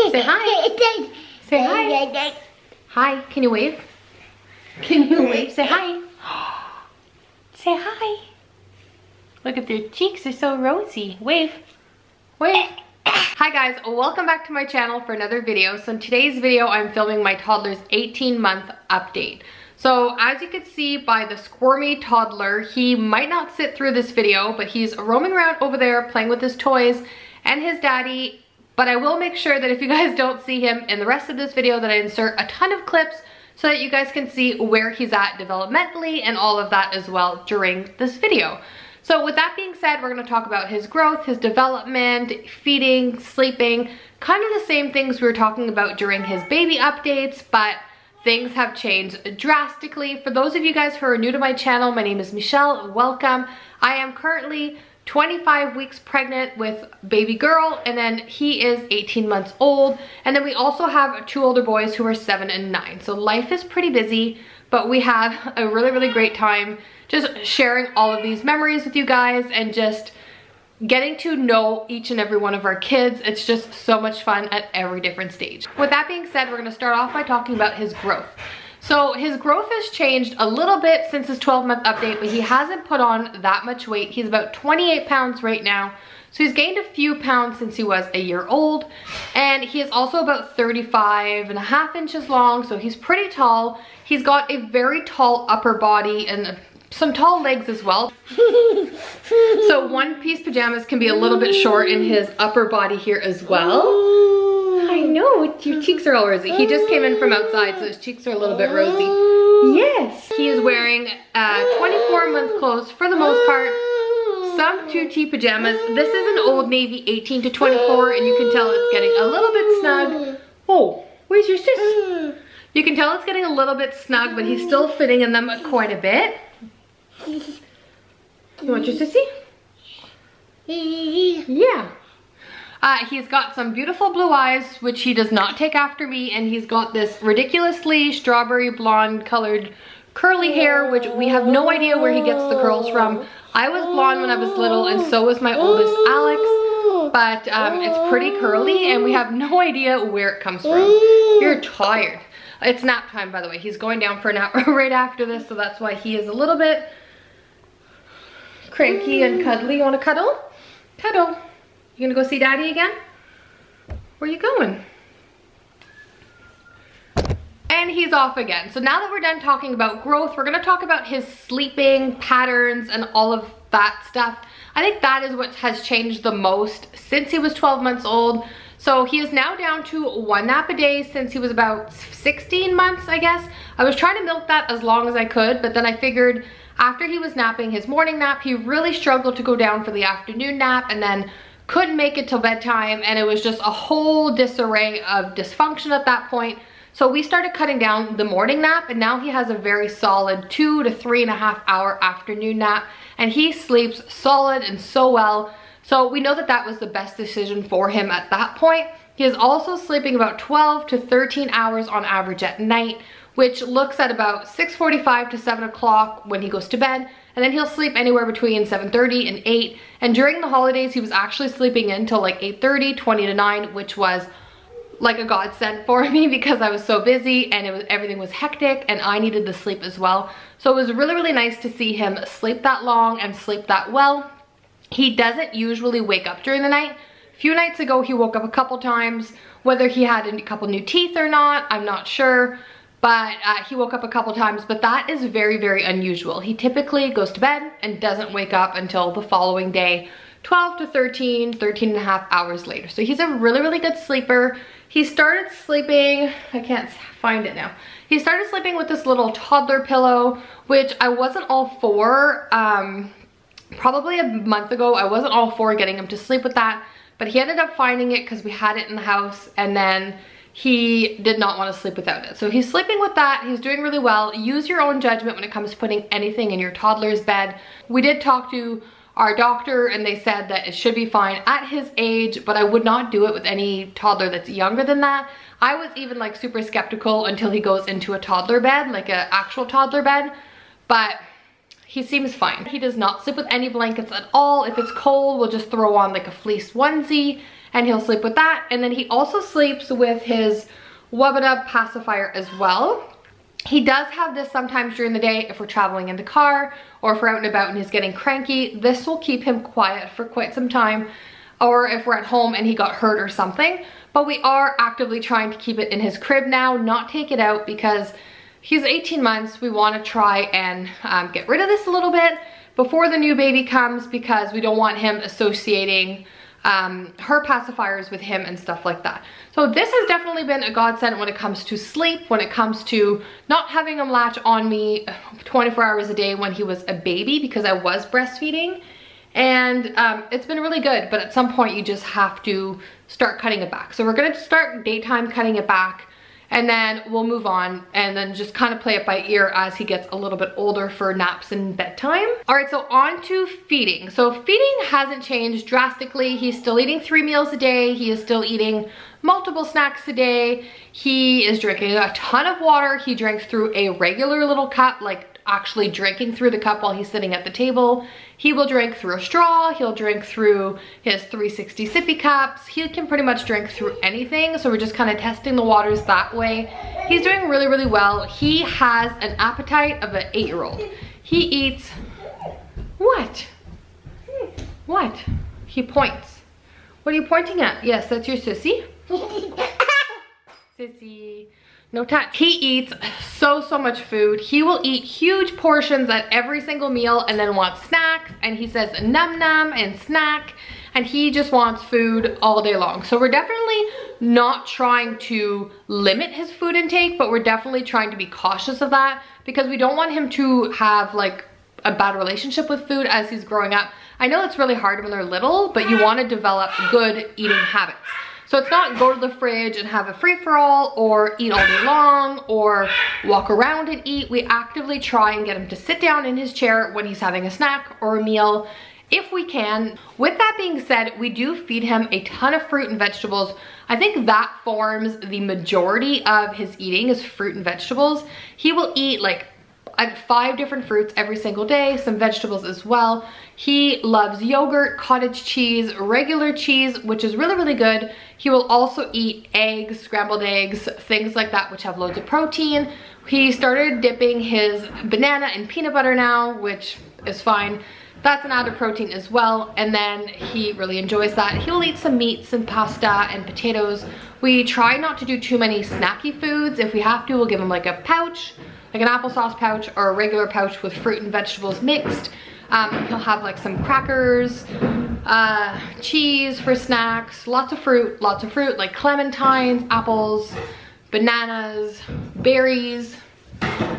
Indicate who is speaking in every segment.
Speaker 1: Say hi. Say hi. Hi. Can you wave? Can you wave? Say hi. Say hi. Look at their cheeks, they're so rosy. Wave. Wave. Hi guys, welcome back to my channel for another video. So in today's video, I'm filming my toddler's 18-month update. So as you can see by the squirmy toddler, he might not sit through this video, but he's roaming around over there playing with his toys and his daddy. But I will make sure that if you guys don't see him in the rest of this video, that I insert a ton of clips so that you guys can see where he's at developmentally and all of that as well during this video. So with that being said, we're going to talk about his growth, his development, feeding, sleeping, kind of the same things we were talking about during his baby updates, but things have changed drastically. For those of you guys who are new to my channel, my name is Michelle. Welcome. I am currently 25 weeks pregnant with baby girl, and then he is 18 months old. And then we also have two older boys who are 7 and 9. So life is pretty busy, but we have a really great time just sharing all of these memories with you guys and just getting to know each and every one of our kids. It's just so much fun at every different stage. With that being said, we're gonna start off by talking about his growth. So his growth has changed a little bit since his 12-month update, but he hasn't put on that much weight. He's about 28 pounds right now. So he's gained a few pounds since he was a year old. And he is also about 35.5 inches long, so he's pretty tall. He's got a very tall upper body and some tall legs as well. So one-piece pajamas can be a little bit short in his upper body here as well. I know, your cheeks are all rosy. He just came in from outside, so his cheeks are a little bit rosy. Yes. He is wearing 24-month clothes for the most part. Some 2T pajamas. This is an Old Navy 18 to 24, and you can tell it's getting a little bit snug. Oh, where's your sis? You can tell it's getting a little bit snug, but he's still fitting in them quite a bit. You want your sissy? Yeah. He's got some beautiful blue eyes, which he does not take after me, and he's got this ridiculously strawberry blonde colored curly hair, which we have no idea where he gets the curls from. I was blonde when I was little, and so was my oldest Alex, but it's pretty curly, and we have no idea where it comes from. You're tired. It's nap time, by the way. He's going down for a nap right after this, so that's why he is a little bit cranky and cuddly. You want to cuddle? Cuddle. You gonna go see daddy again? Where are you going? And he's off again. So now that we're done talking about growth, we're gonna talk about his sleeping patterns and all of that stuff. I think that is what has changed the most since he was 12 months old. So he is now down to 1 nap a day since he was about 16 months, I guess. I was trying to milk that as long as I could, but then I figured after he was napping his morning nap, he really struggled to go down for the afternoon nap and then couldn't make it till bedtime, and it was just a whole disarray of dysfunction at that point. So we started cutting down the morning nap, and now he has a very solid 2 to 3.5 hour afternoon nap, and he sleeps solid and so well. So we know that that was the best decision for him at that point. He is also sleeping about 12 to 13 hours on average at night, which looks at about 6:45 to 7 o'clock when he goes to bed. And then he'll sleep anywhere between 7:30 and 8. And during the holidays, he was actually sleeping in till like 8:30, 20 to 9, which was like a godsend for me because I was so busy and everything was hectic and I needed the sleep as well. So it was really nice to see him sleep that long and sleep that well. He doesn't usually wake up during the night. A few nights ago, he woke up a couple times. Whether he had a couple new teeth or not, I'm not sure. But he woke up a couple times, but that is very unusual. He typically goes to bed and doesn't wake up until the following day, 12 to 13.5 hours later. So he's a really good sleeper. He started sleeping, I can't find it now. He started sleeping with this little toddler pillow, which I wasn't all for. Probably a month ago, I wasn't all for getting him to sleep with that, but he ended up finding it because we had it in the house, and then he did not want to sleep without it. So he's sleeping with that. He's doing really well. Use your own judgment when it comes to putting anything in your toddler's bed. We did talk to our doctor and they said that it should be fine at his age, but I would not do it with any toddler that's younger than that. I was even like super skeptical until he goes into a toddler bed, like an actual toddler bed, but he seems fine. He does not sleep with any blankets at all. If it's cold, we'll just throw on like a fleece onesie and he'll sleep with that. And then he also sleeps with his Wubba pacifier as well. He does have this sometimes during the day if we're traveling in the car or if we're out and about and he's getting cranky. This will keep him quiet for quite some time, or if we're at home and he got hurt or something. But we are actively trying to keep it in his crib now, not take it out, because he's 18 months. We want to try and get rid of this a little bit before the new baby comes, because we don't want him associating her pacifiers with him and stuff like that. So this has definitely been a godsend when it comes to sleep, when it comes to not having him latch on me 24 hours a day when he was a baby, because I was breastfeeding. And it's been really good, but at some point you just have to start cutting it back. So we're gonna start daytime cutting it back, and then we'll move on and then just kind of play it by ear as he gets a little bit older for naps and bedtime. All right, so on to feeding. So feeding hasn't changed drastically. He's still eating 3 meals a day. He is still eating multiple snacks a day. He is drinking a ton of water. He drinks through a regular little cup, like actually drinking through the cup while he's sitting at the table. He will drink through a straw. He'll drink through his 360 sippy cups. He can pretty much drink through anything. So we're just kind of testing the waters that way. He's doing really, really well. He has an appetite of an 8-year-old. He eats, what? What? He points. What are you pointing at? Yes, that's your sissy. Sissy. No touch. He eats so much food. He will eat huge portions at every single meal and then wants snacks, and he says num num and snack, and he just wants food all day long. So we're definitely not trying to limit his food intake, but we're definitely trying to be cautious of that, because we don't want him to have like a bad relationship with food as he's growing up. I know it's really hard when they're little, but you want to develop good eating habits. So it's not go to the fridge and have a free-for-all or eat all day long or walk around and eat. We actively try and get him to sit down in his chair when he's having a snack or a meal, if we can. With that being said, we do feed him a ton of fruit and vegetables. I think that forms the majority of his eating, is fruit and vegetables. He will eat like 5 different fruits every single day, some vegetables as well. He loves yogurt, cottage cheese, regular cheese, which is really, really good. He will also eat eggs, scrambled eggs, things like that, which have loads of protein. He started dipping his banana in peanut butter now, which is fine. That's an added protein as well, and then he really enjoys that. He'll eat some meats and pasta and potatoes. We try not to do too many snacky foods. If we have to, we'll give him like a pouch, like an applesauce pouch or a regular pouch with fruit and vegetables mixed. He'll have like some crackers, cheese for snacks, lots of fruit, like clementines, apples, bananas, berries.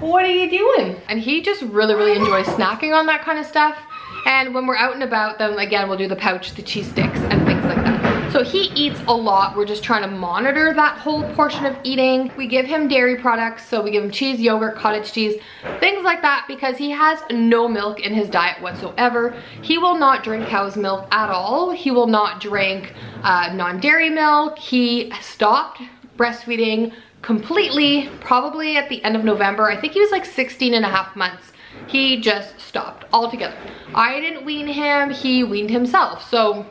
Speaker 1: What are you doing? And he just really, really enjoys snacking on that kind of stuff. And when we're out and about, then again, we'll do the pouch, the cheese sticks, and things like that. So he eats a lot. We're just trying to monitor that whole portion of eating. We give him dairy products, so we give him cheese, yogurt, cottage cheese, things like that, because he has no milk in his diet whatsoever. He will not drink cow's milk at all. He will not drink non-dairy milk. He stopped breastfeeding completely probably at the end of November. I think he was like 16.5 months. He just stopped altogether. I didn't wean him, he weaned himself. So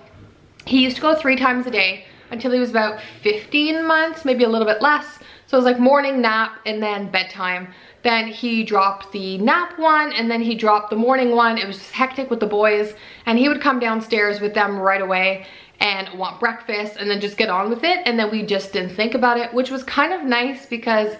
Speaker 1: he used to go 3 times a day until he was about 15 months, maybe a little bit less. So it was like morning nap and then bedtime. Then he dropped the nap one and then he dropped the morning one. It was just hectic with the boys, and he would come downstairs with them right away and want breakfast and then just get on with it. And then we just didn't think about it, which was kind of nice, because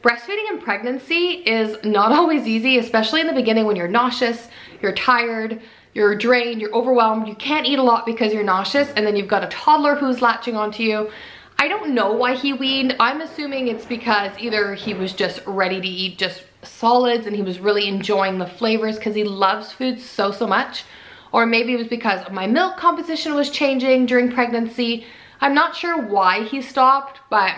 Speaker 1: breastfeeding in pregnancy is not always easy, especially in the beginning when you're nauseous, you're tired, you're drained, you're overwhelmed, you can't eat a lot because you're nauseous, and then you've got a toddler who's latching onto you. I don't know why he weaned. I'm assuming it's because either he was just ready to eat just solids and he was really enjoying the flavors because he loves food so much, or maybe it was because my milk composition was changing during pregnancy. I'm not sure why he stopped, but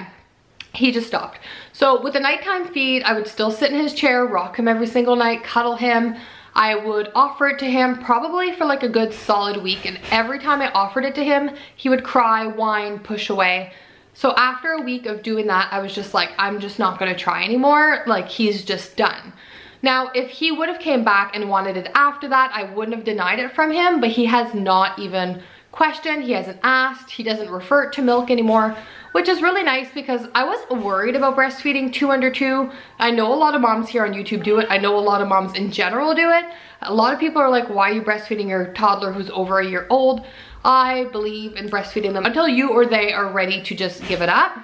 Speaker 1: he just stopped. So with the nighttime feed, I would still sit in his chair, rock him every single night, cuddle him. I would offer it to him probably for like a good solid week, and every time I offered it to him, he would cry, whine, push away. So after a week of doing that, I was just like, I'm just not gonna try anymore. Like, he's just done. Now, if he would have came back and wanted it after that, I wouldn't have denied it from him, but he has not even questioned, he hasn't asked, he doesn't refer to milk anymore, which is really nice because I was worried about breastfeeding 2 under 2. I know a lot of moms here on YouTube do it. I know a lot of moms in general do it. A lot of people are like, why are you breastfeeding your toddler who's over a year old? I believe in breastfeeding them until you or they are ready to just give it up,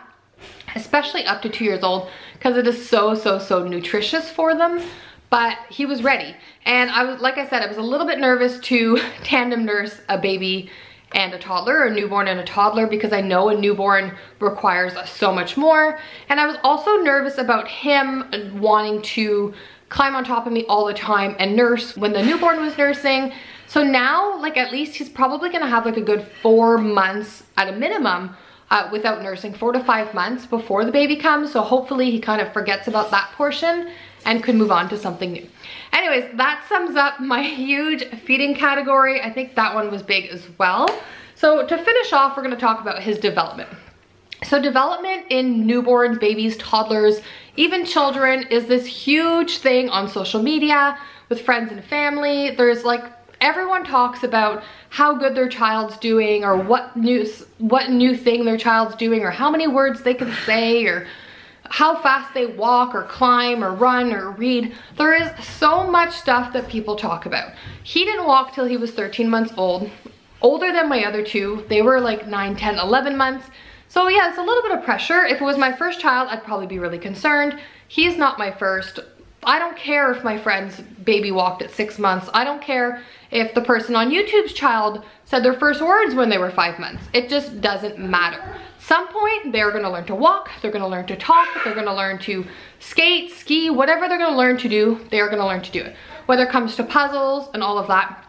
Speaker 1: especially up to 2 years old, because it is so nutritious for them. But he was ready. And I was, like I said, I was a little bit nervous to tandem nurse a baby and a toddler, a newborn and a toddler, because I know a newborn requires so much more. And I was also nervous about him wanting to climb on top of me all the time and nurse when the newborn was nursing. So now, like, at least he's probably gonna have like a good 4 months at a minimum without nursing, 4 to 5 months before the baby comes. So hopefully he kind of forgets about that portion and could move on to something new. Anyways, that sums up my huge feeding category. I think that one was big as well. So to finish off, we're gonna talk about his development. So development in newborns, babies, toddlers, even children is this huge thing on social media with friends and family. There's like, everyone talks about how good their child's doing, or what new thing their child's doing, or how many words they can say, or how fast they walk or climb or run or read. There is so much stuff that people talk about. He didn't walk till he was 13 months old, older than my other two. They were like 9, 10, 11 months. So yeah, it's a little bit of pressure. If it was my first child, I'd probably be really concerned. He's not my first. I don't care if my friend's baby walked at 6 months. I don't care if the person on YouTube's child said their first words when they were 5 months. It just doesn't matter. Some point, they're gonna learn to walk, they're gonna learn to talk, they're gonna learn to skate, ski, whatever they're gonna learn to do, they're gonna learn to do it. Whether it comes to puzzles and all of that.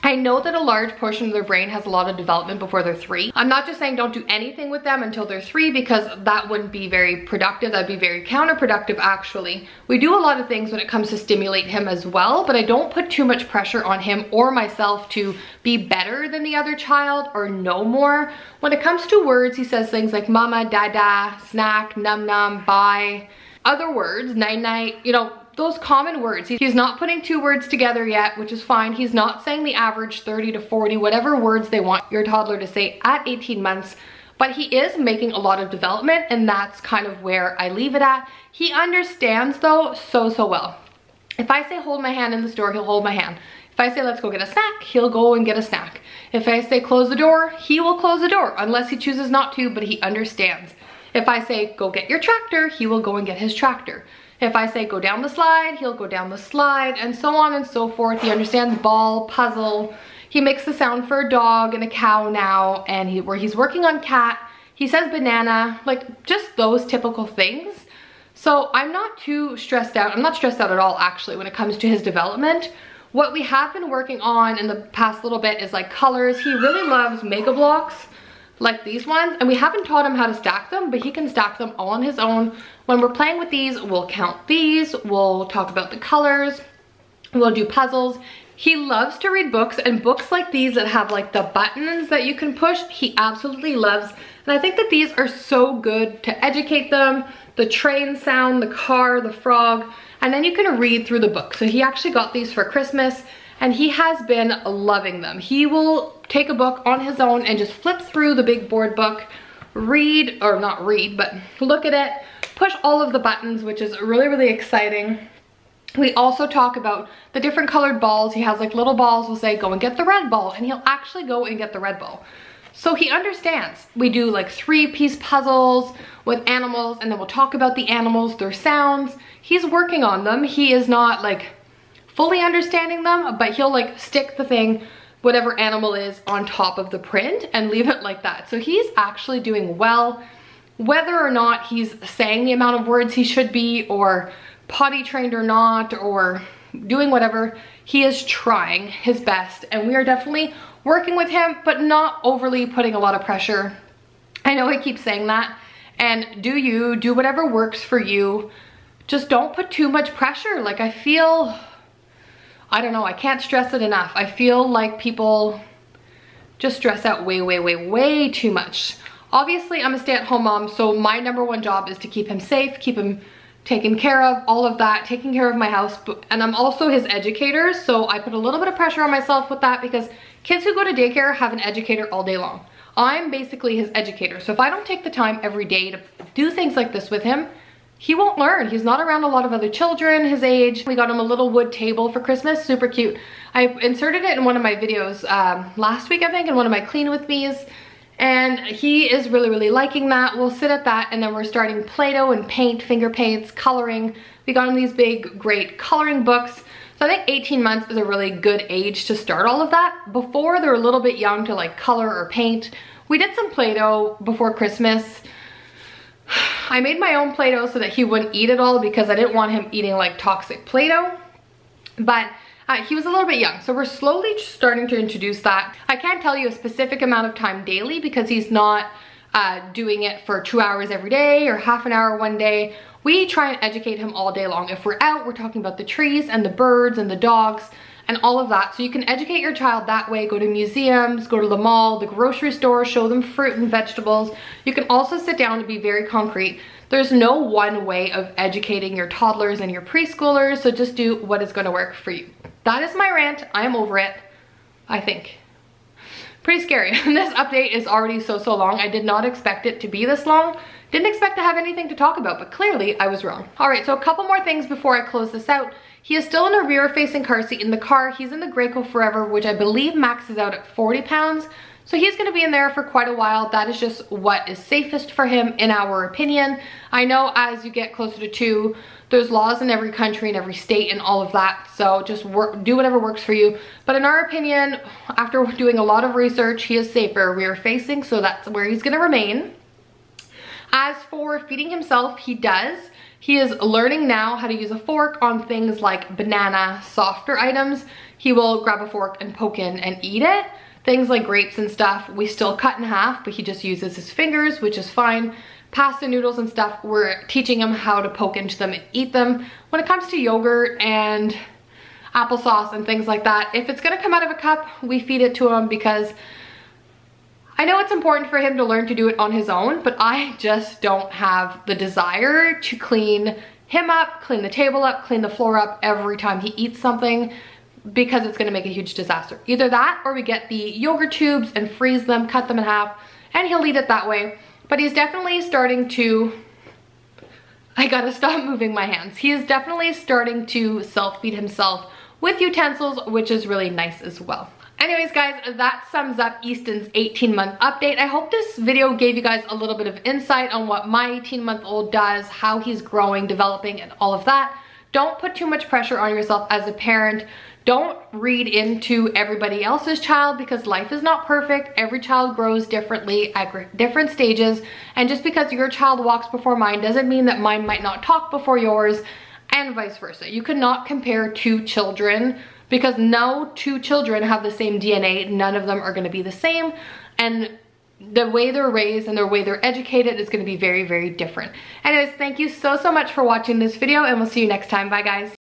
Speaker 1: I know that a large portion of their brain has a lot of development before they're 3. I'm not just saying don't do anything with them until they're 3, because that wouldn't be very productive. That'd be very counterproductive, actually. We do a lot of things when it comes to stimulate him as well, but I don't put too much pressure on him or myself to be better than the other child or know more. When it comes to words, he says things like mama, dada, snack, num num, bye. Other words, night night, you know, those common words. He's not putting 2 words together yet, which is fine. He's not saying the average 30 to 40, whatever words they want your toddler to say at 18 months, but he is making a lot of development, and that's kind of where I leave it at. He understands though so well. If I say hold my hand in the store, he'll hold my hand. If I say let's go get a snack, he'll go and get a snack. If I say close the door, he will close the door, unless he chooses not to, but he understands. If I say go get your tractor, he will go and get his tractor. If I say go down the slide, he'll go down the slide, and so on and so forth. He understands ball, puzzle. He makes the sound for a dog and a cow now, and where he's working on cat, he says banana, like just those typical things. So I'm not too stressed out. I'm not stressed out at all, actually, when it comes to his development. What we have been working on in the past little bit is like colors. He really loves Mega Blocks, like these ones, and we haven't taught him how to stack them, but he can stack them all on his own. When we're playing with these, we'll count these, we'll talk about the colors, we'll do puzzles. He loves to read books, and books like these that have like the buttons that you can push, he absolutely loves. And I think that these are so good to educate them. The train sound, the car, the frog, and then you can read through the book. So he actually got these for Christmas, and he has been loving them. He will take a book on his own and just flip through the big board book, read, or not read, but look at it, push all of the buttons, which is really exciting. We also talk about the different colored balls. He has like little balls. We'll say go and get the red ball, and he'll actually go and get the red ball. So he understands. We do like 3-piece puzzles with animals, and then we'll talk about the animals, their sounds. He's working on them. He is not like fully understanding them, but he'll like stick the thing, whatever animal is, on top of the print and leave it like that. So he's actually doing well. Whether or not he's saying the amount of words he should be, or potty trained or not, or doing whatever, he is trying his best, and we are definitely working with him, but not overly putting a lot of pressure. I know I keep saying that, and do whatever works for you. Just don't put too much pressure. Like, I feel, I don't know, I can't stress it enough. I feel like people just stress out way too much. Obviously, I'm a stay-at-home mom, so my #1 job is to keep him safe, keep him taken care of, all of that, taking care of my house, and I'm also his educator, so I put a little bit of pressure on myself with that, because Kids who go to daycare have an educator all day long. I'm basically his educator. So if I don't take the time every day to do things like this with him, he won't learn. He's not around a lot of other children his age. We got him a little wood table for Christmas, super cute. I inserted it in one of my videos last week, I think, in one of my clean with me's. And he is really, really liking that. We'll sit at that, and then we're starting Play-Doh and paint, finger paints, coloring. We got him these big, great coloring books. So I think 18 months is a really good age to start all of that. Before, they're a little bit young to like color or paint. We did some Play-Doh before Christmas. I made my own Play-Doh so that he wouldn't eat it all because I didn't want him eating like toxic Play-Doh. But he was a little bit young, so we're slowly starting to introduce that. I can't tell you a specific amount of time daily because he's not doing it for 2 hours every day or half an hour one day. We try and educate him all day long. If we're out, we're talking about the trees and the birds and the dogs and all of that. So you can educate your child that way. Go to museums, go to the mall, the grocery store, show them fruit and vegetables. You can also sit down and be very concrete. There's no one way of educating your toddlers and your preschoolers, so just do what is going to work for you. That is my rant. I am over it, I think. Pretty scary. This update is already so long. I did not expect it to be this long. Didn't expect to have anything to talk about, but clearly I was wrong. All right, so a couple more things before I close this out. He is still in a rear-facing car seat in the car. He's in the Graco Forever, which I believe maxes out at 40 pounds. So he's gonna be in there for quite a while. That is just what is safest for him, in our opinion. I know as you get closer to 2, there's laws in every country and every state and all of that. So just do whatever works for you. But in our opinion, after doing a lot of research, he is safer rear-facing, so that's where he's gonna remain. As for feeding himself, he does. He is learning now how to use a fork on things like banana, softer items. He will grab a fork and poke in and eat it. Things like grapes and stuff, we still cut in half, but he just uses his fingers, which is fine. Pasta noodles and stuff, we're teaching him how to poke into them and eat them. When it comes to yogurt and applesauce and things like that, if it's gonna come out of a cup, we feed it to him because I know it's important for him to learn to do it on his own, but I just don't have the desire to clean him up, clean the table up, clean the floor up every time he eats something, because it's gonna make a huge disaster. Either that or we get the yogurt tubes and freeze them, cut them in half, and he'll eat it that way. But he's definitely starting to, I gotta stop moving my hands. He is definitely starting to self-feed himself with utensils, which is really nice as well. Anyways guys, that sums up Easton's 18-month update. I hope this video gave you guys a little bit of insight on what my 18-month-old does, how he's growing, developing, and all of that. Don't put too much pressure on yourself as a parent. Don't read into everybody else's child because life is not perfect. Every child grows differently at different stages. And just because your child walks before mine doesn't mean that mine might not talk before yours, and vice versa. You cannot compare 2 children because no 2 children have the same DNA. None of them are going to be the same. And the way they're raised and the way they're educated is going to be very, very different. Anyways, thank you so much for watching this video, and we'll see you next time. Bye guys.